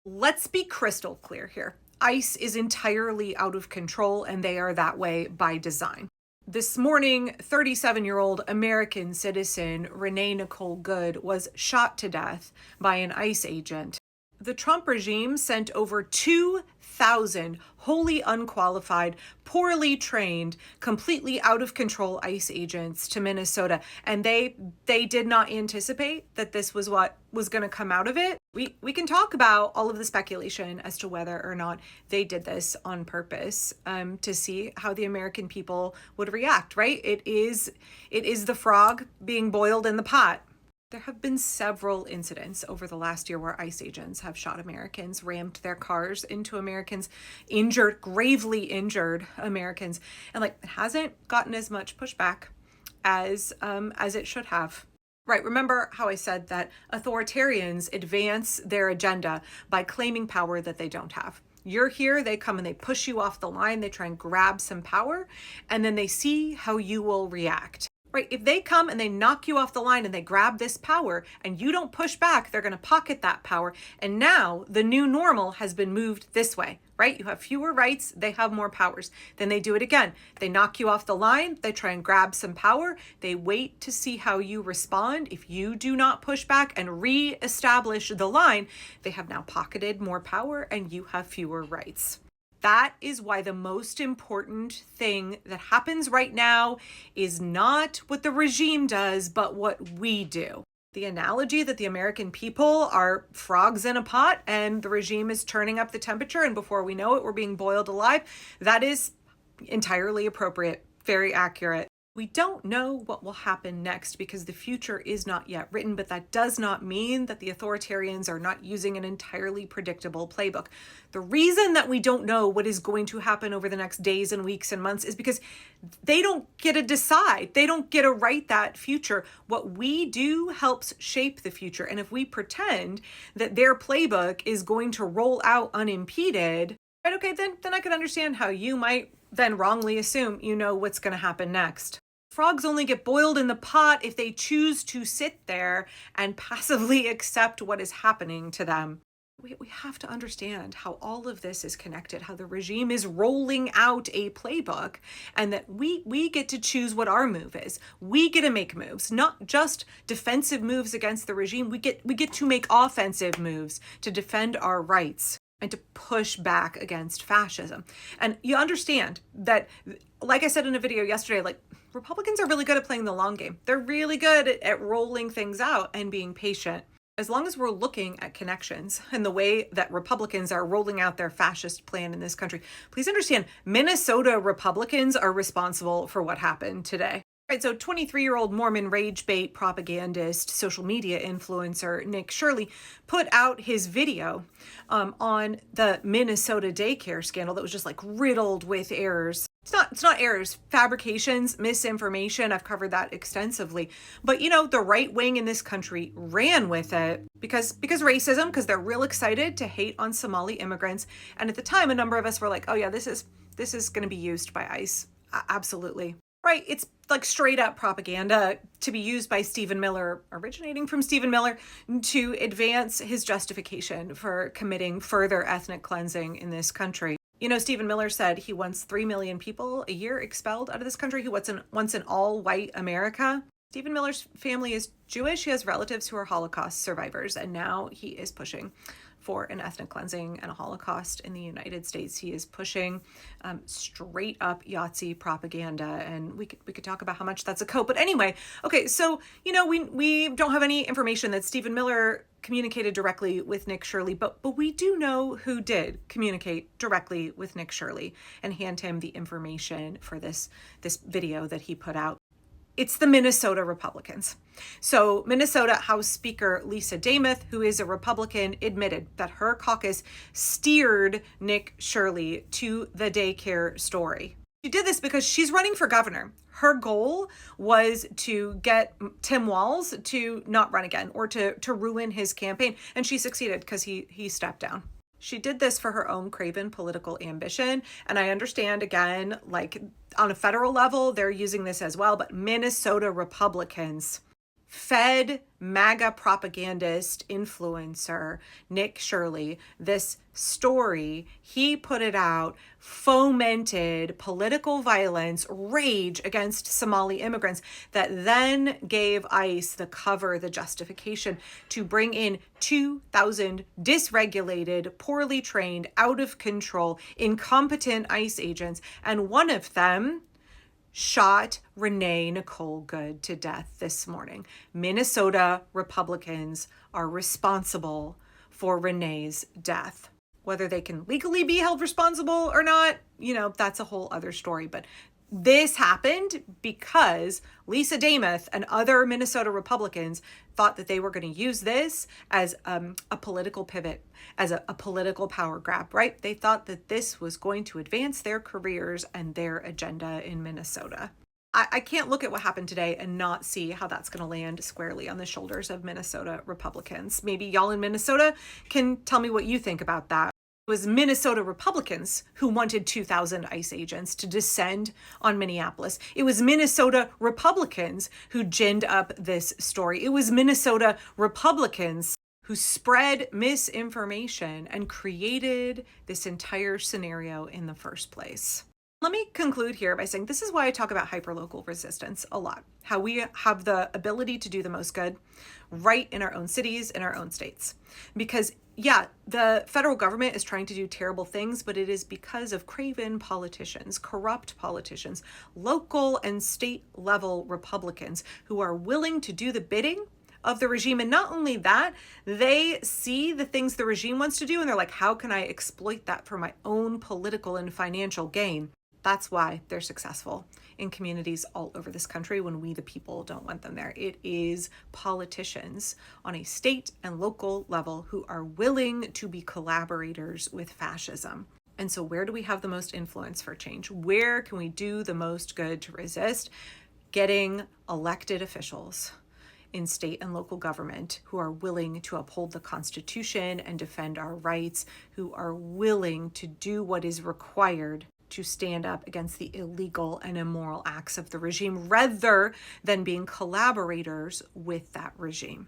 Let's be crystal clear here. ICE is entirely out of control, and they are that way by design. This morning, 37-year-old American citizen Renee Good was shot to death by an ICE agent. The Trump regime sent over 2,000 wholly unqualified, poorly trained, completely out of control ICE agents to Minnesota, and they did not anticipate that this was what was going to come out of it. We can talk about all of the speculation as to whether or not they did this on purpose to see how the American people would react, right? It is the frog being boiled in the pot. There have been several incidents over the last year where ICE agents have shot Americans, rammed their cars into Americans, gravely injured Americans, and it hasn't gotten as much pushback as it should have. Right, remember how I said that authoritarians advance their agenda by claiming power that they don't have. You're here, they come and they push you off the line, they try and grab some power, and then they see how you will react. Right, if they come and they knock you off the line and they grab this power and you don't push back, they're going to pocket that power. And now the new normal has been moved this way, right? You have fewer rights, they have more powers. Then they do it again. They knock you off the line, they try and grab some power. They wait to see how you respond. If you do not push back and re-establish the line, they have now pocketed more power and you have fewer rights. That is why the most important thing that happens right now is not what the regime does, but what we do. The analogy that the American people are frogs in a pot and the regime is turning up the temperature, and before we know it, we're being boiled alive, that is entirely appropriate, very accurate. We don't know what will happen next because the future is not yet written, but that does not mean that the authoritarians are not using an entirely predictable playbook. The reason that we don't know what is going to happen over the next days and weeks and months is because they don't get to decide. They don't get to write that future. What we do helps shape the future. And if we pretend that their playbook is going to roll out unimpeded, right, okay, then I can understand how you might then wrongly assume you know what's going to happen next. Frogs only get boiled in the pot if they choose to sit there and passively accept what is happening to them. We have to understand how all of this is connected, how the regime is rolling out a playbook, and that we get to choose what our move is. We get to make moves, not just defensive moves against the regime. We get to make offensive moves to defend our rights and to push back against fascism. And you understand that, like I said in a video yesterday, Republicans are really good at playing the long game. They're really good at rolling things out and being patient. As long as we're looking at connections and the way that Republicans are rolling out their fascist plan in this country, please understand, Minnesota Republicans are responsible for what happened today. Right, so 23-year-old Mormon rage bait propagandist, social media influencer Nick Shirley put out his video on the Minnesota daycare scandal that was just riddled with errors. It's not errors, fabrications, misinformation. I've covered that extensively. But the right wing in this country ran with it because racism, because they're real excited to hate on Somali immigrants. And at the time, a number of us were like, oh yeah, this is going to be used by ICE. Absolutely. Right, it's straight up propaganda to be used by Stephen Miller, originating from Stephen Miller, to advance his justification for committing further ethnic cleansing in this country. Stephen Miller said he wants 3 million people a year expelled out of this country. He wants an all-white America. Stephen Miller's family is Jewish. He has relatives who are Holocaust survivors, and now he is pushing for an ethnic cleansing and a Holocaust in the United States. He is pushing straight up Yahtzee propaganda, and we could talk about how much that's a cope. But anyway, okay, so we don't have any information that Stephen Miller communicated directly with Nick Shirley, but we do know who did communicate directly with Nick Shirley and hand him the information for this video that he put out. It's the Minnesota Republicans. So Minnesota House Speaker Lisa Dameth, who is a Republican, admitted that her caucus steered Nick Shirley to the daycare story. She did this because she's running for governor. Her goal was to get Tim Walz to not run again or to ruin his campaign. And she succeeded because he stepped down. She did this for her own craven political ambition. And I understand, again, on a federal level, they're using this as well. But Minnesota Republicans fed MAGA propagandist influencer Nick Shirley this story. He put it out, fomented political violence, rage against Somali immigrants that then gave ICE the cover, the justification to bring in 2,000 dysregulated, poorly trained, out of control, incompetent ICE agents. And one of them shot Renee Nicole Good to death this morning. Minnesota Republicans are responsible for Renee's death. Whether they can legally be held responsible or not, that's a whole other story. But this happened because Lisa Damuth and other Minnesota Republicans thought that they were going to use this as a political pivot, as a political power grab, right? They thought that this was going to advance their careers and their agenda in Minnesota. I can't look at what happened today and not see how that's going to land squarely on the shoulders of Minnesota Republicans. Maybe y'all in Minnesota can tell me what you think about that. It was Minnesota Republicans who wanted 2,000 ICE agents to descend on Minneapolis. It was Minnesota Republicans who ginned up this story. It was Minnesota Republicans who spread misinformation and created this entire scenario in the first place. Let me conclude here by saying this is why I talk about hyperlocal resistance a lot, how we have the ability to do the most good right in our own cities, in our own states. Because yeah, the federal government is trying to do terrible things, but it is because of craven politicians, corrupt politicians, local and state level Republicans who are willing to do the bidding of the regime. And not only that, they see the things the regime wants to do and they're like, how can I exploit that for my own political and financial gain? That's why they're successful in communities all over this country when we, the people, don't want them there. It is politicians on a state and local level who are willing to be collaborators with fascism. And so where do we have the most influence for change? Where can we do the most good to resist? Getting elected officials in state and local government who are willing to uphold the Constitution and defend our rights, who are willing to do what is required to stand up against the illegal and immoral acts of the regime rather than being collaborators with that regime.